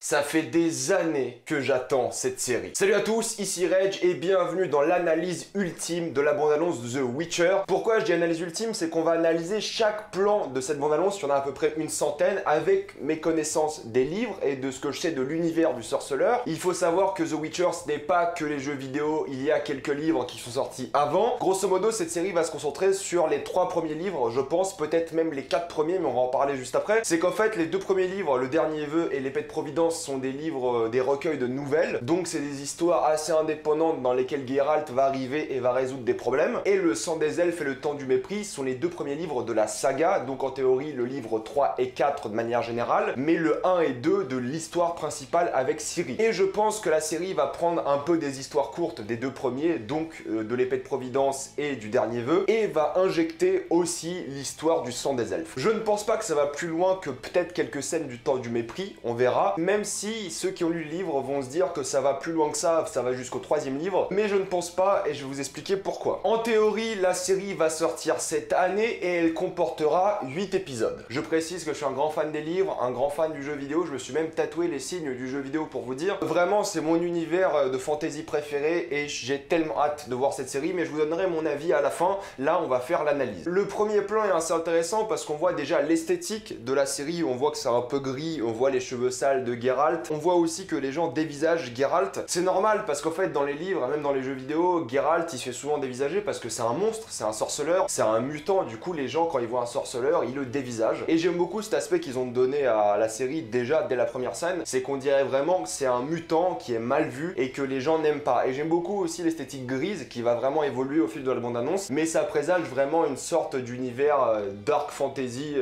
Ça fait des années que j'attends cette série. Salut à tous, ici Reg et bienvenue dans l'analyse ultime de la bande-annonce de The Witcher. Pourquoi je dis analyse ultime? C'est qu'on va analyser chaque plan de cette bande-annonce, il y en a à peu près une centaine, avec mes connaissances des livres et de ce que je sais de l'univers du sorceleur. Il faut savoir que The Witcher, ce n'est pas que les jeux vidéo, il y a quelques livres qui sont sortis avant. Grosso modo, cette série va se concentrer sur les 3 premiers livres, je pense, peut-être même les 4 premiers, mais on va en parler juste après. C'est qu'en fait, les 2 premiers livres, Le Dernier Vœu et L'Épée de Providence, sont des livres, des recueils de nouvelles, donc c'est des histoires assez indépendantes dans lesquelles Geralt va arriver et va résoudre des problèmes. Et Le Sang des Elfes et Le Temps du Mépris sont les 2 premiers livres de la saga, donc en théorie le livre 3 et 4 de manière générale, mais le 1 et 2 de l'histoire principale avec Ciri. Et je pense que la série va prendre un peu des histoires courtes des 2 premiers, donc de L'Épée de Providence et du Dernier Vœu, et va injecter aussi l'histoire du Sang des Elfes. Je ne pense pas que ça va plus loin que peut-être quelques scènes du Temps du Mépris, on verra, même si ceux qui ont lu le livre vont se dire que ça va plus loin que ça va jusqu'au 3e livre, mais je ne pense pas et je vais vous expliquer pourquoi. En théorie, la série va sortir cette année et elle comportera 8 épisodes. Je précise que je suis un grand fan des livres, un grand fan du jeu vidéo, je me suis même tatoué les signes du jeu vidéo pour vous dire. Vraiment, c'est mon univers de fantasy préféré et j'ai tellement hâte de voir cette série, mais je vous donnerai mon avis à la fin. Là, on va faire l'analyse. Le premier plan est assez intéressant parce qu'on voit déjà l'esthétique de la série, on voit que c'est un peu gris, on voit les cheveux sales de Geralt. On voit aussi que les gens dévisagent Geralt. C'est normal parce qu'en fait dans les livres, même dans les jeux vidéo, Geralt il se fait souvent dévisager parce que c'est un monstre, c'est un sorceleur, c'est un mutant. Du coup les gens quand ils voient un sorceleur, ils le dévisagent. Et j'aime beaucoup cet aspect qu'ils ont donné à la série déjà dès la première scène, c'est qu'on dirait vraiment que c'est un mutant qui est mal vu et que les gens n'aiment pas. Et j'aime beaucoup aussi l'esthétique grise qui va vraiment évoluer au fil de la bande-annonce, mais ça présage vraiment une sorte d'univers dark fantasy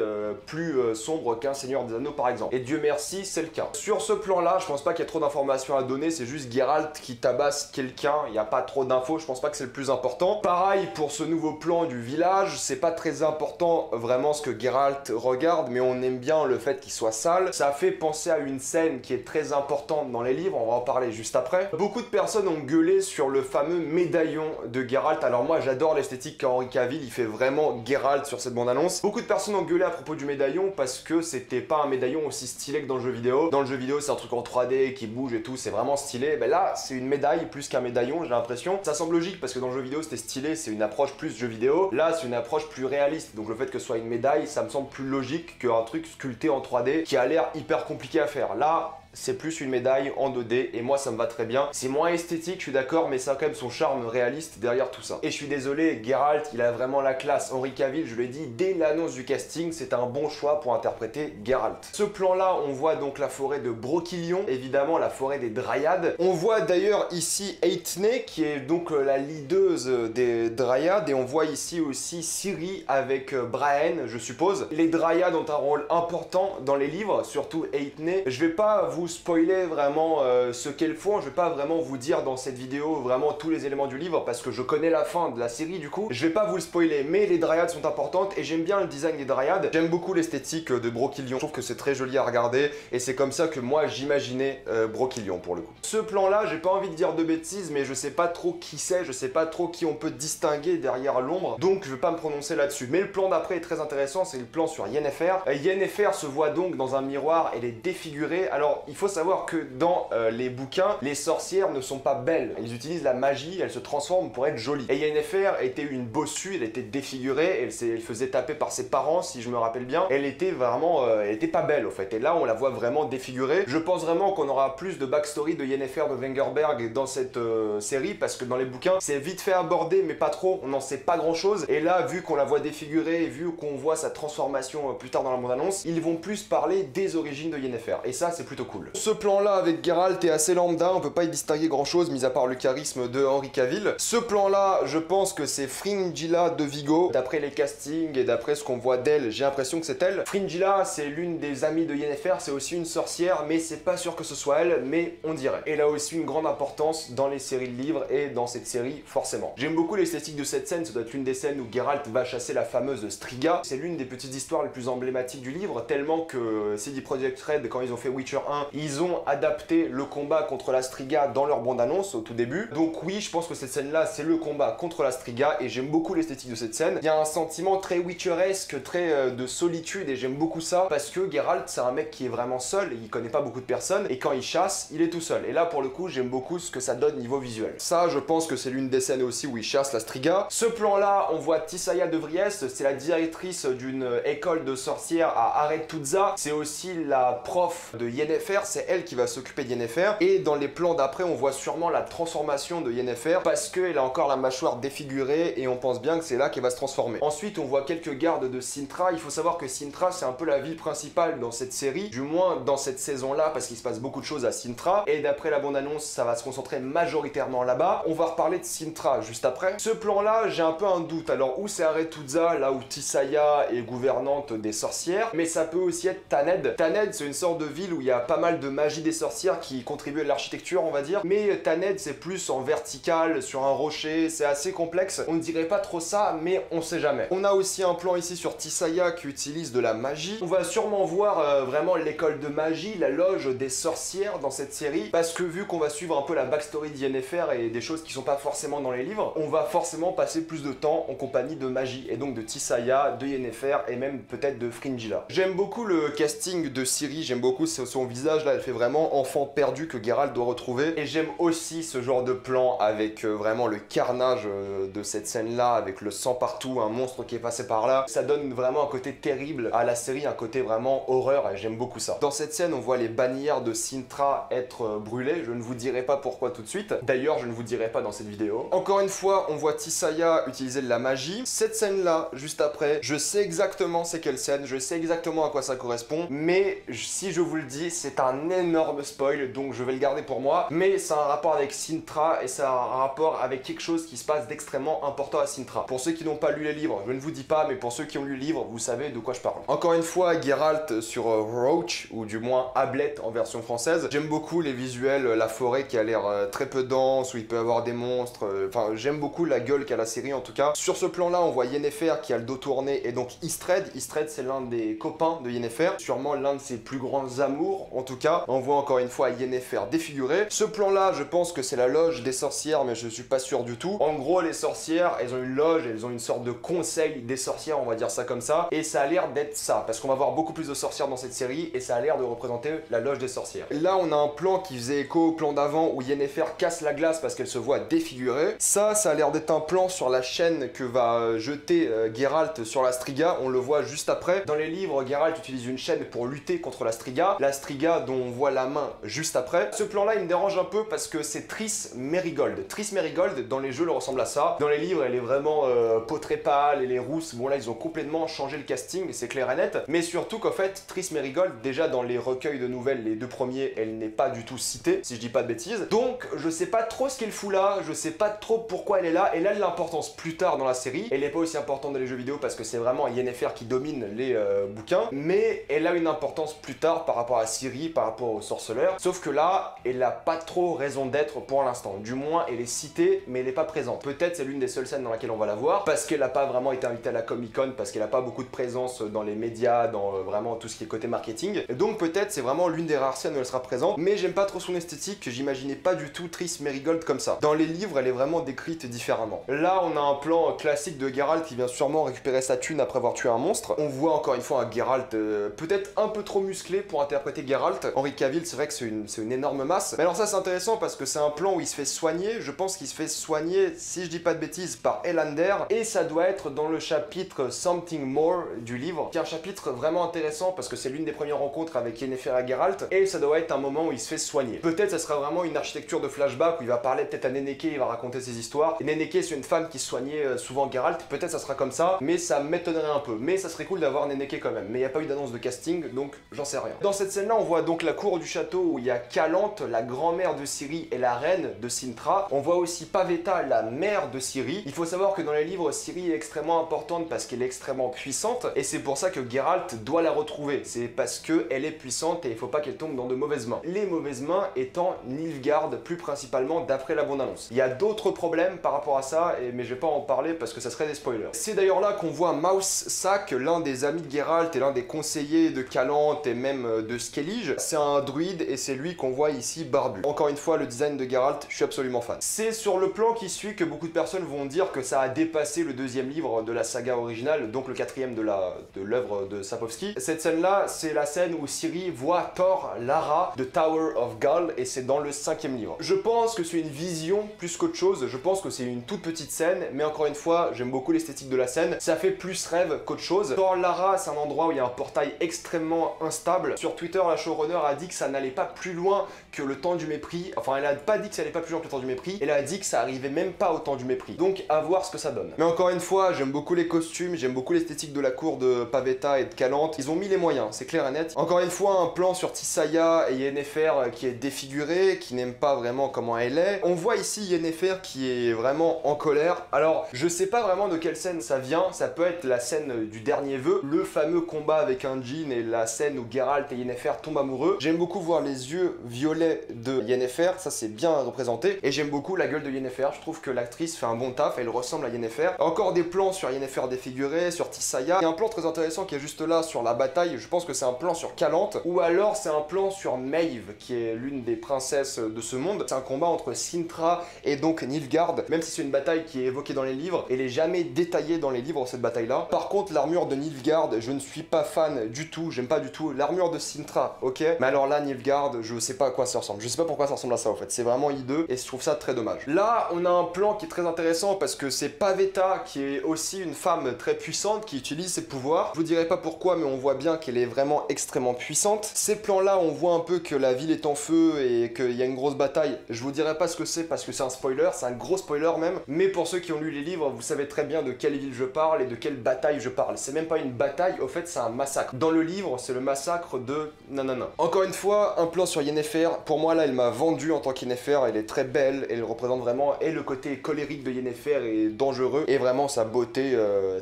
plus sombre qu'un Seigneur des Anneaux par exemple. Et Dieu merci, c'est le cas. Sur ce plan-là, je pense pas qu'il y ait trop d'informations à donner, c'est juste Geralt qui tabasse quelqu'un, il n'y a pas trop d'infos, je pense pas que c'est le plus important. Pareil pour ce nouveau plan du village, c'est pas très important vraiment ce que Geralt regarde, mais on aime bien le fait qu'il soit sale. Ça fait penser à une scène qui est très importante dans les livres, on va en parler juste après. Beaucoup de personnes ont gueulé sur le fameux médaillon de Geralt, alors moi j'adore l'esthétique qu'Henri Cavill, il fait vraiment Geralt sur cette bande-annonce. Beaucoup de personnes ont gueulé à propos du médaillon parce que c'était pas un médaillon aussi stylé que dans le jeu vidéo. Dans le jeu vidéo, c'est un truc en 3D qui bouge et tout, c'est vraiment stylé. Ben là, c'est une médaille plus qu'un médaillon, j'ai l'impression. Ça semble logique parce que dans le jeu vidéo, c'était stylé, c'est une approche plus jeu vidéo. Là, c'est une approche plus réaliste. Donc le fait que ce soit une médaille, ça me semble plus logique qu'un truc sculpté en 3D qui a l'air hyper compliqué à faire. Là, c'est plus une médaille en 2D et moi ça me va très bien. C'est moins esthétique, je suis d'accord, mais ça a quand même son charme réaliste derrière tout ça. Et je suis désolé, Geralt, il a vraiment la classe. Henri Cavill, je l'ai dit, dès l'annonce du casting, c'est un bon choix pour interpréter Geralt. Ce plan-là, on voit donc la forêt de Brokillion, évidemment la forêt des Dryads. On voit d'ailleurs ici Eithne, qui est donc la leaduse des Dryads, et on voit ici aussi Ciri avec Braen, je suppose. Les Dryads ont un rôle important dans les livres, surtout Eithne. Je vais pas vous spoiler vraiment ce qu'elles font, je vais pas vraiment vous dire dans cette vidéo vraiment tous les éléments du livre parce que je connais la fin de la série du coup, je vais pas vous le spoiler, mais les Dryads sont importantes et j'aime bien le design des Dryads, j'aime beaucoup l'esthétique de Brokillion, je trouve que c'est très joli à regarder et c'est comme ça que moi j'imaginais Brokillion pour le coup. Ce plan là, j'ai pas envie de dire de bêtises mais je sais pas trop qui c'est, je sais pas trop qui on peut distinguer derrière l'ombre, donc je vais pas me prononcer là-dessus. Mais le plan d'après est très intéressant, c'est le plan sur Yennefer. Yennefer se voit donc dans un miroir, elle est défigurée. Alors il faut savoir que dans les bouquins, les sorcières ne sont pas belles. Elles utilisent la magie, elles se transforment pour être jolies. Et Yennefer était une bossue, elle était défigurée, elle faisait taper par ses parents, si je me rappelle bien. Elle était vraiment, elle était pas belle au fait. Et là, on la voit vraiment défigurée. Je pense vraiment qu'on aura plus de backstory de Yennefer de Wengerberg dans cette série, parce que dans les bouquins, c'est vite fait abordé, mais pas trop. On n'en sait pas grand chose. Et là, vu qu'on la voit défigurée, et vu qu'on voit sa transformation plus tard dans la bande-annonce, ils vont plus parler des origines de Yennefer. Et ça, c'est plutôt cool. Ce plan-là avec Geralt est assez lambda, on peut pas y distinguer grand-chose, mis à part le charisme de Henri Cavill. Ce plan-là, je pense que c'est Fringilla de Vigo. D'après les castings et d'après ce qu'on voit d'elle, j'ai l'impression que c'est elle. Fringilla, c'est l'une des amies de Yennefer, c'est aussi une sorcière, mais c'est pas sûr que ce soit elle, mais on dirait. Elle a aussi une grande importance dans les séries de livres et dans cette série, forcément. J'aime beaucoup l'esthétique de cette scène, ça doit être l'une des scènes où Geralt va chasser la fameuse Striga. C'est l'une des petites histoires les plus emblématiques du livre, tellement que CD Projekt Red, quand ils ont fait Witcher 1, Ils ont adapté le combat contre la Striga dans leur bande-annonce au tout début. Donc oui, je pense que cette scène-là, c'est le combat contre la Striga et j'aime beaucoup l'esthétique de cette scène. Il y a un sentiment très Witcheresque, très de solitude et j'aime beaucoup ça parce que Geralt, c'est un mec qui est vraiment seul et il connaît pas beaucoup de personnes et quand il chasse, il est tout seul. Et là, pour le coup, j'aime beaucoup ce que ça donne niveau visuel. Ça, je pense que c'est l'une des scènes aussi où il chasse la Striga. Ce plan-là, on voit Tissaia de Vriest, c'est la directrice d'une école de sorcières à Aretuza. C'est aussi la prof de Yennefer, c'est elle qui va s'occuper de Yennefer. Et dans les plans d'après, on voit sûrement la transformation de Yennefer parce qu'elle a encore la mâchoire défigurée et on pense bien que c'est là qu'elle va se transformer. Ensuite, on voit quelques gardes de Cintra. Il faut savoir que Cintra, c'est un peu la ville principale dans cette série, du moins dans cette saison-là, parce qu'il se passe beaucoup de choses à Cintra. Et d'après la bande-annonce, ça va se concentrer majoritairement là-bas. On va reparler de Cintra juste après. Ce plan-là, j'ai un peu un doute. Alors, où c'est Aretuza, là où Tissaia est gouvernante des sorcières, mais ça peut aussi être Thanedd. Thanedd, c'est une sorte de ville où il y a pas mal de magie des sorcières qui contribuent à l'architecture, on va dire. Mais Thanedd, c'est plus en vertical, sur un rocher, c'est assez complexe. On ne dirait pas trop ça, mais on sait jamais. On a aussi un plan ici sur Tissaia qui utilise de la magie. On va sûrement voir vraiment l'école de magie, la loge des sorcières dans cette série, parce que vu qu'on va suivre un peu la backstory de Yennefer et des choses qui sont pas forcément dans les livres, on va forcément passer plus de temps en compagnie de magie, et donc de Tissaia, de Yennefer, et même peut-être de Fringilla. J'aime beaucoup le casting de Ciri, j'aime beaucoup son visage là, elle fait vraiment enfant perdu que Geralt doit retrouver, et j'aime aussi ce genre de plan avec vraiment le carnage de cette scène là, avec le sang partout, un monstre qui est passé par là. Ça donne vraiment un côté terrible à la série, un côté vraiment horreur, et j'aime beaucoup ça. Dans cette scène, on voit les bannières de Cintra être brûlées, je ne vous dirai pas pourquoi tout de suite, d'ailleurs je ne vous dirai pas dans cette vidéo. Encore une fois, on voit Tissaia utiliser de la magie. Cette scène là, juste après, je sais exactement c'est quelle scène, je sais exactement à quoi ça correspond, mais si je vous le dis, c'est un énorme spoil, donc je vais le garder pour moi, mais c'est un rapport avec Cintra, et c'est un rapport avec quelque chose qui se passe d'extrêmement important à Cintra. Pour ceux qui n'ont pas lu les livres, je ne vous dis pas, mais pour ceux qui ont lu le livre, vous savez de quoi je parle. Encore une fois, Geralt sur Roach, ou du moins Ablett en version française. J'aime beaucoup les visuels, la forêt qui a l'air très peu dense, où il peut y avoir des monstres, enfin j'aime beaucoup la gueule qu'a la série en tout cas. Sur ce plan là, on voit Yennefer qui a le dos tourné, et donc Istred. Istred, c'est l'un des copains de Yennefer, sûrement l'un de ses plus grands amours en tout cas. On voit encore une fois Yennefer défigurée. Ce plan là, je pense que c'est la loge des sorcières, mais je suis pas sûr du tout. En gros, les sorcières, elles ont une loge, elles ont une sorte de conseil des sorcières, on va dire ça comme ça, et ça a l'air d'être ça, parce qu'on va voir beaucoup plus de sorcières dans cette série, et ça a l'air de représenter la loge des sorcières. Là, on a un plan qui faisait écho au plan d'avant, où Yennefer casse la glace parce qu'elle se voit défigurée. Ça a l'air d'être un plan sur la chaîne que va jeter Geralt sur la Striga, on le voit juste après. Dans les livres, Geralt utilise une chaîne pour lutter contre la Striga dont on voit la main juste après. Ce plan-là, il me dérange un peu parce que c'est Triss Merigold. Triss Merigold, dans les jeux, elle ressemble à ça. Dans les livres, elle est vraiment peau très pâle, elle est rousse. Bon là, ils ont complètement changé le casting, c'est clair et net. Mais surtout qu'en fait, Triss Merigold, déjà dans les recueils de nouvelles, les deux premiers, elle n'est pas du tout citée, si je dis pas de bêtises. Donc, je sais pas trop ce qu'elle fout là, je sais pas trop pourquoi elle est là. Elle a de l'importance plus tard dans la série. Elle est pas aussi importante dans les jeux vidéo parce que c'est vraiment Yennefer qui domine les bouquins. Mais elle a une importance plus tard par rapport à Ciri, par rapport au sorceleur. Sauf que là, elle a pas trop raison d'être pour l'instant. Du moins, elle est citée, mais elle est pas présente. Peut-être c'est l'une des seules scènes dans laquelle on va la voir, parce qu'elle a pas vraiment été invitée à la Comic-Con, parce qu'elle a pas beaucoup de présence dans les médias, dans vraiment tout ce qui est côté marketing. Et donc peut-être c'est vraiment l'une des rares scènes où elle sera présente, mais j'aime pas trop son esthétique, que j'imaginais pas du tout Triss Merigold comme ça. Dans les livres, elle est vraiment décrite différemment. Là, on a un plan classique de Geralt qui vient sûrement récupérer sa thune après avoir tué un monstre. On voit encore une fois un Geralt peut-être un peu trop musclé pour interpréter Geralt. Henry Cavill, c'est vrai que c'est une énorme masse. Mais alors ça, c'est intéressant parce que c'est un plan où il se fait soigner. Je pense qu'il se fait soigner, si je dis pas de bêtises, par Elander. Et ça doit être dans le chapitre Something More du livre, qui est un chapitre vraiment intéressant parce que c'est l'une des premières rencontres avec Yennefer et Geralt. Et ça doit être un moment où il se fait soigner. Peut-être ça sera vraiment une architecture de flashback où il va parler peut-être à Nenneke, il va raconter ses histoires. Et Nenneke, c'est une femme qui soignait souvent Geralt. Peut-être ça sera comme ça, mais ça m'étonnerait un peu. Mais ça serait cool d'avoir Nenneke quand même. Mais il n'y a pas eu d'annonce de casting, donc j'en sais rien. Dans cette scène-là, on voit donc la cour du château où il y a Calante, la grand-mère de Ciri et la reine de Cintra. On voit aussi Pavetta, la mère de Ciri. Il faut savoir que dans les livres, Ciri est extrêmement importante parce qu'elle est extrêmement puissante, et c'est pour ça que Geralt doit la retrouver. C'est parce qu'elle est puissante et il faut pas qu'elle tombe dans de mauvaises mains. Les mauvaises mains étant Nilfgaard, plus principalement d'après la bande-annonce. Il y a d'autres problèmes par rapport à ça, mais je vais pas en parler parce que ça serait des spoilers. C'est d'ailleurs là qu'on voit Mousesack, l'un des amis de Geralt et l'un des conseillers de Calante et même de Skellige, tige. C'est un druide et c'est lui qu'on voit ici barbu. Encore une fois, le design de Geralt, je suis absolument fan. C'est sur le plan qui suit que beaucoup de personnes vont dire que ça a dépassé le deuxième livre de la saga originale, donc le quatrième de l'œuvre de Sapkowski. Cette scène-là, c'est la scène où Ciri voit Thor, Lara de Tower of Gaul, et c'est dans le 5e livre. Je pense que c'est une vision plus qu'autre chose, je pense que c'est une toute petite scène, mais encore une fois, j'aime beaucoup l'esthétique de la scène, ça fait plus rêve qu'autre chose. Thor, Lara, c'est un endroit où il y a un portail extrêmement instable. Sur Twitter, la showrunner a dit que ça n'allait pas plus loin que le temps du mépris, enfin elle a pas dit que ça allait pas plus loin que le temps du mépris, elle a dit que ça arrivait même pas au temps du mépris. Donc à voir ce que ça donne. Mais encore une fois, j'aime beaucoup les costumes, j'aime beaucoup l'esthétique de la cour de Pavetta et de Calante, ils ont mis les moyens, c'est clair et net. Encore une fois, un plan sur Tissaia et Yennefer qui est défiguré, qui n'aime pas vraiment comment elle est. On voit ici Yennefer qui est vraiment en colère. Alors, je sais pas vraiment de quelle scène ça vient, ça peut être la scène du dernier vœu, le fameux combat avec un djinn et la scène où Geralt et Yennefer tombent amoureux. J'aime beaucoup voir les yeux violets de Yennefer, ça c'est bien représenté, et j'aime beaucoup la gueule de Yennefer, je trouve que l'actrice fait un bon taf, elle ressemble à Yennefer. Encore des plans sur Yennefer défigurée, sur Tissaia, il y a un plan très intéressant qui est juste là sur la bataille, je pense que c'est un plan sur Calante, ou alors c'est un plan sur Maeve, qui est l'une des princesses de ce monde. C'est un combat entre Cintra et donc Nilfgaard, même si c'est une bataille qui est évoquée dans les livres, elle est jamais détaillée dans les livres cette bataille-là. Par contre, l'armure de Nilfgaard, je ne suis pas fan du tout, j'aime pas du tout. L'armure de Cintra, ok, mais alors là, Nilfgaard, je sais pas à quoi ça ressemble, je sais pas pourquoi ça ressemble à ça en fait, c'est vraiment hideux et je trouve ça très dommage. Là, on a un plan qui est très intéressant parce que c'est Pavetta qui est aussi une femme très puissante qui utilise ses pouvoirs. Je vous dirai pas pourquoi, mais on voit bien qu'elle est vraiment extrêmement puissante. Ces plans-là, on voit un peu que la ville est en feu et qu'il y a une grosse bataille. Je vous dirai pas ce que c'est parce que c'est un spoiler, c'est un gros spoiler même, mais pour ceux qui ont lu les livres, vous savez très bien de quelle ville je parle et de quelle bataille je parle. C'est même pas une bataille, au fait, c'est un massacre. Dans le livre, c'est le massacre de nanana. Encore une fois, un plan sur Yennefer. Pour moi, là, elle m'a vendu en tant qu'Yennefer. Elle est très belle, elle représente vraiment et le côté colérique de Yennefer est dangereux et vraiment sa beauté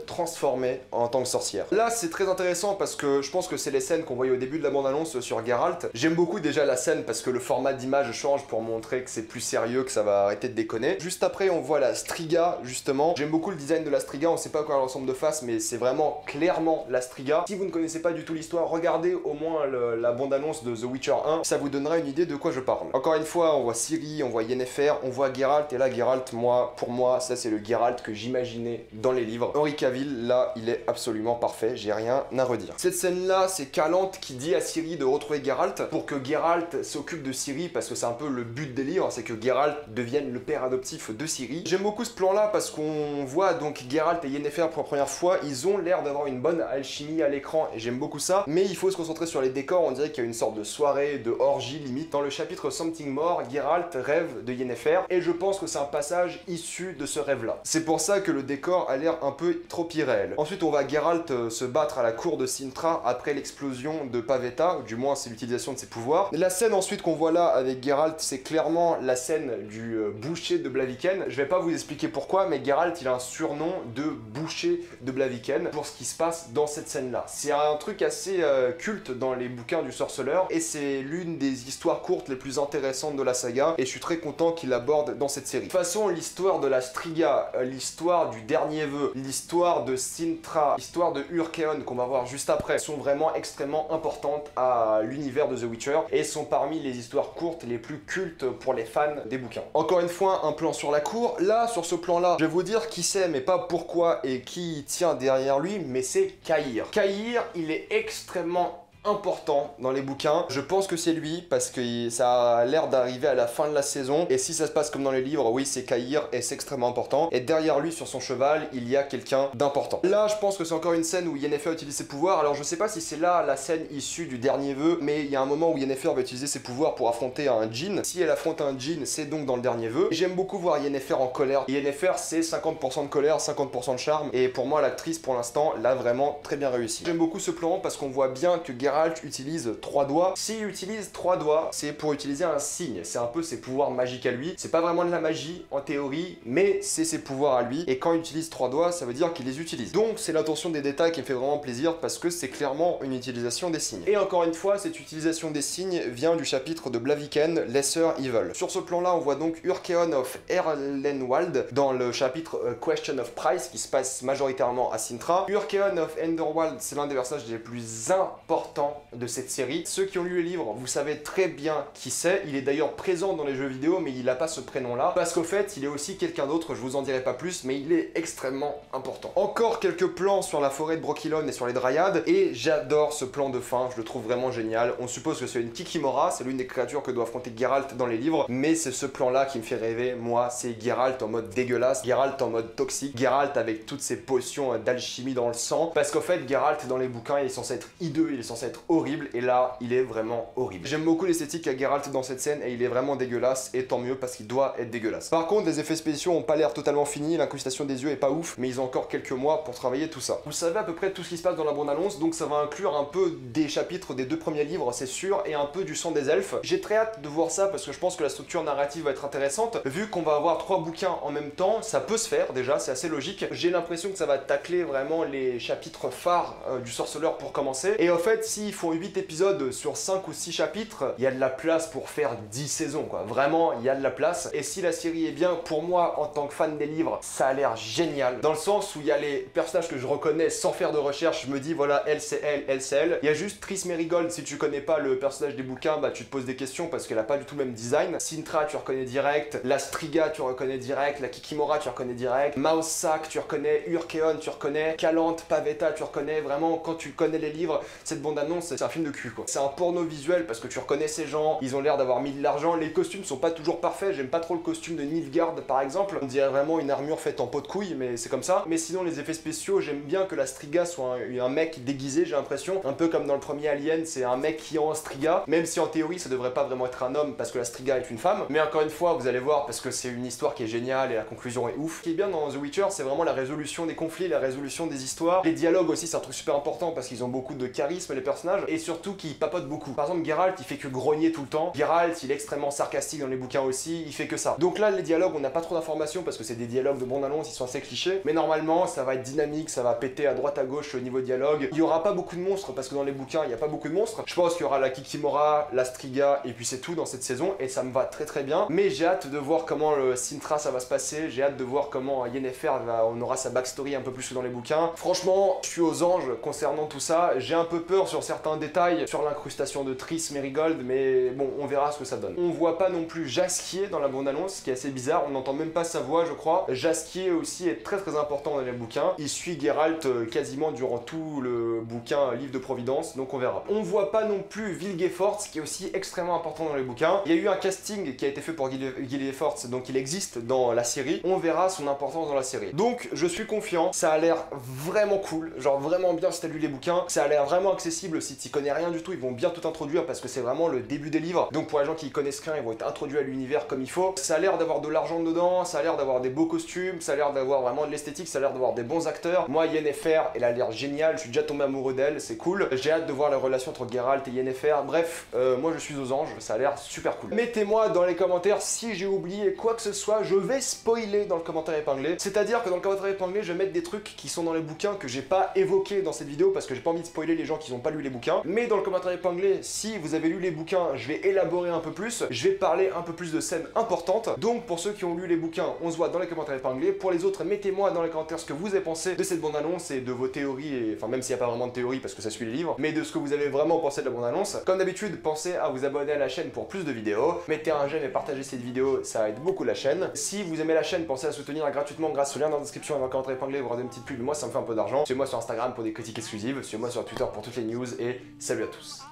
transformée en tant que sorcière. Là, c'est très intéressant parce que je pense que c'est les scènes qu'on voyait au début de la bande-annonce sur Geralt. J'aime beaucoup déjà la scène parce que le format d'image change pour montrer que c'est plus sérieux, que ça va arrêter de déconner. Juste après, on voit la Striga, justement. J'aime beaucoup le design de la Striga, on sait pas à quoi elle ressemble de face, mais c'est vraiment clairement la Striga. Si vous ne connaissez pas du tout l'histoire, regardez au moins la bande-annonce de The Witcher 1, ça vous donnera une idée de quoi je parle. Encore une fois, on voit Ciri, on voit Yennefer, on voit Geralt, et là, Geralt, pour moi, ça c'est le Geralt que j'imaginais dans les livres. Henry Cavill, là, il est absolument parfait, j'ai rien à redire. Cette scène-là, c'est Calante qui dit à Ciri de retrouver Geralt pour que Geralt s'occupe de Ciri, parce que c'est un peu le but des livres, c'est que Geralt devienne le père adoptif de Ciri. J'aime beaucoup ce plan-là parce qu'on voit donc Geralt et Yennefer pour la première fois, ils ont l'air d'avoir une bonne alchimie à l'écran, et j'aime beaucoup ça, mais il faut se concentrer sur les décors, on dirait qu'il y a une sorte de soirée, de orgie limite. Dans le chapitre Something More, Geralt rêve de Yennefer, et je pense que c'est un passage issu de ce rêve-là. C'est pour ça que le décor a l'air un peu trop irréel. Ensuite, on va Geralt se battre à la cour de Cintra après l'explosion de Pavetta, ou du moins c'est l'utilisation de ses pouvoirs. La scène ensuite qu'on voit là avec Geralt, c'est clairement la scène du boucher de Blaviken. Je vais pas vous expliquer pourquoi, mais Geralt, il a un surnom de boucher de Blaviken pour ce qui se passe dans cette scène-là. C'est un truc assez culte dans les bouquins du sorceleur, et c'est l'une des histoires courtes les plus intéressantes de la saga, et je suis très content qu'il l'aborde dans cette série. De toute façon, l'histoire de la Striga, l'histoire du dernier vœu, l'histoire de Cintra, l'histoire de Urkeon qu'on va voir juste après, sont vraiment extrêmement importantes à l'univers de The Witcher, et sont parmi les histoires courtes les plus cultes pour les fans des bouquins. Encore une fois, un plan sur la cour. Là, sur ce plan-là, je vais vous dire qui c'est, mais pas pourquoi et qui tient derrière lui, mais c'est Cahir. Cahir, il est extrêmement important dans les bouquins. Je pense que c'est lui parce que ça a l'air d'arriver à la fin de la saison, et si ça se passe comme dans les livres, oui, c'est Cahir et c'est extrêmement important, et derrière lui sur son cheval il y a quelqu'un d'important. Là je pense que c'est encore une scène où Yennefer utilise ses pouvoirs. Alors je sais pas si c'est là la scène issue du dernier vœu, mais il y a un moment où Yennefer va utiliser ses pouvoirs pour affronter un djinn. Si elle affronte un djinn, c'est donc dans le dernier vœu. J'aime beaucoup voir Yennefer en colère. Yennefer, c'est 50% de colère, 50% de charme, et pour moi l'actrice pour l'instant l'a vraiment très bien réussi. J'aime beaucoup ce plan parce qu'on voit bien que Geralt utilise 3 doigts. S'il utilise 3 doigts, c'est pour utiliser un signe. C'est un peu ses pouvoirs magiques à lui. C'est pas vraiment de la magie en théorie, mais c'est ses pouvoirs à lui. Et quand il utilise 3 doigts, ça veut dire qu'il les utilise. Donc c'est l'attention des détails qui me fait vraiment plaisir parce que c'est clairement une utilisation des signes. Et encore une fois, cette utilisation des signes vient du chapitre de Blaviken, Lesser Evil. Sur ce plan-là, on voit donc Urkeon of Erlenwald dans le chapitre Question of Price qui se passe majoritairement à Cintra. Urkeon of Enderwald, c'est l'un des personnages les plus importants important de cette série. Ceux qui ont lu les livres, vous savez très bien qui c'est. Il est d'ailleurs présent dans les jeux vidéo, mais il n'a pas ce prénom-là. Parce qu'au fait, il est aussi quelqu'un d'autre, je vous en dirai pas plus, mais il est extrêmement important. Encore quelques plans sur la forêt de Brokilon et sur les Dryades, et j'adore ce plan de fin, je le trouve vraiment génial. On suppose que c'est une Kikimora, c'est l'une des créatures que doit affronter Geralt dans les livres, mais c'est ce plan-là qui me fait rêver. Moi, c'est Geralt en mode dégueulasse, Geralt en mode toxique, Geralt avec toutes ses potions d'alchimie dans le sang, parce qu'en fait, Geralt dans les bouquins, il est censé être hideux, il est censé être horrible, et là, il est vraiment horrible. J'aime beaucoup l'esthétique qu'a Geralt dans cette scène, et il est vraiment dégueulasse, et tant mieux parce qu'il doit être dégueulasse. Par contre, les effets spéciaux ont pas l'air totalement finis, l'incrustation des yeux est pas ouf, mais ils ont encore quelques mois pour travailler tout ça. Vous savez à peu près tout ce qui se passe dans la bande-annonce, donc ça va inclure un peu des chapitres des 2 premiers livres, c'est sûr, et un peu du sang des elfes. J'ai très hâte de voir ça parce que je pense que la structure narrative va être intéressante. Vu qu'on va avoir 3 bouquins en même temps, ça peut se faire déjà, c'est assez logique. J'ai l'impression que ça va tacler vraiment les chapitres phares du sorceleur pour commencer. Et en fait, s'ils font 8 épisodes sur 5 ou 6 chapitres, il y a de la place pour faire 10 saisons, quoi. Vraiment, il y a de la place. Et si la série est bien, pour moi, en tant que fan des livres, ça a l'air génial. Dans le sens où il y a les personnages que je reconnais sans faire de recherche, je me dis, voilà, elle c'est elle, elle c'est elle. Il y a juste Triss Merigold, si tu connais pas le personnage des bouquins, bah tu te poses des questions parce qu'elle a pas du tout le même design. Sintra, tu reconnais direct. La Striga, tu reconnais direct. La Kikimora, tu reconnais direct. Mausak, tu reconnais. Urkeon, tu reconnais. Calante, Pavetta, tu reconnais. Vraiment, quand tu connais les livres, cette bande-annonce, c'est un film de cul, quoi. C'est un porno visuel parce que tu reconnais ces gens, ils ont l'air d'avoir mis de l'argent. Les costumes sont pas toujours parfaits. J'aime pas trop le costume de Nilfgaard, par exemple. On dirait vraiment une armure faite en peau de couille, mais c'est comme ça. Mais sinon, les effets spéciaux, j'aime bien que la Striga soit un mec déguisé, j'ai l'impression. Un peu comme dans le premier Alien, c'est un mec qui est en Striga, même si en théorie ça devrait pas vraiment être un homme parce que la Striga est une femme. Mais encore une fois, vous allez voir parce que c'est une histoire qui est géniale et la conclusion est ouf. Ce qui est bien dans The Witcher, c'est vraiment la résolution des conflits, la résolution des histoires. Les dialogues aussi, c'est un truc super important parce qu'ils ont beaucoup de charisme les personnages et surtout qu'ils papotent beaucoup. Par exemple, Geralt, il fait que grogner tout le temps. Geralt, il est extrêmement sarcastique dans les bouquins aussi, il fait que ça. Donc là, les dialogues, on n'a pas trop d'informations parce que c'est des dialogues de bande-annonce, ils sont assez clichés. Mais normalement, ça va être dynamique, ça va péter à droite à gauche au niveau dialogue. Il y aura pas beaucoup de monstres parce que dans les bouquins, il n'y a pas beaucoup de monstres. Je pense qu'il y aura la Kikimora, la Striga et puis c'est tout dans cette saison et ça me va très très bien. Mais j'ai hâte de voir comment le Sintra ça va se passer, j'ai hâte de voir comment Yennefer on aura sa backstory un peu plus que dans les bouquins. Franchement, je suis aux anges concernant tout ça. J'ai un peu peur sur certains détails, sur l'incrustation de Triss Merigold, mais bon, on verra ce que ça donne. On voit pas non plus Jaskier dans la bande-annonce, ce qui est assez bizarre, on n'entend même pas sa voix, je crois. Jaskier aussi est très très important dans les bouquins. Il suit Geralt quasiment durant tout le bouquin Livre de Providence, donc on verra. On voit pas non plus Vilgefortz, qui est aussi extrêmement important dans les bouquins. Il y a eu un casting qui a été fait pour Vilgefortz, donc il existe dans la série. On verra son importance dans la série. Donc je suis confiant, ça a l'air vraiment cool, genre vraiment bien si t'as lu les bouquins. Ça a l'air vraiment accessible si t'y connais rien du tout, ils vont bien tout introduire parce que c'est vraiment le début des livres. Donc pour les gens qui y connaissent rien, ils vont être introduits à l'univers comme il faut. Ça a l'air d'avoir de l'argent dedans, ça a l'air d'avoir des beaux costumes, ça a l'air d'avoir vraiment de l'esthétique, ça a l'air d'avoir des bons acteurs. Moi, Yennefer, elle a l'air géniale, je suis déjà tombé amoureux d'elle, c'est cool. J'ai hâte de voir la relation entre Geralt et Yennefer. Bref, moi je suis aux anges, ça a l'air super cool. Mettez-moi dans les commentaires si j'ai oublié quoi que ce soit, je vais spoiler dans le commentaire épinglé. C'est-à-dire que dans le commentaire épinglé, je vais mettre des trucs qui sont dans les bouquins que j'ai pas évoqués dans cette vidéo parce que j'ai pas envie de spoiler les gens qui n'ont pas lu les bouquins. Mais dans le commentaire épinglé, si vous avez lu les bouquins, je vais élaborer un peu plus, je vais parler un peu plus de scènes importantes. Donc pour ceux qui ont lu les bouquins, on se voit dans les commentaires épinglés. Pour les autres, mettez-moi dans les commentaires ce que vous avez pensé de cette bande-annonce et de vos théories, et enfin même s'il n'y a pas vraiment de théorie parce que ça suit les livres, mais de ce que vous avez vraiment pensé de la bande-annonce. Comme d'habitude, pensez à vous abonner à la chaîne pour plus de vidéos. Mettez un j'aime et partagez cette vidéo, ça aide beaucoup la chaîne. Si vous aimez la chaîne, pensez à soutenir gratuitement grâce au lien dans la description et dans le commentaire épinglé, vous aurez une petite pub, moi ça me fait un peu d'argent. Suivez-moi sur Instagram pour des critiques exclusives, suivez-moi sur Twitter pour toutes les news et salut à tous.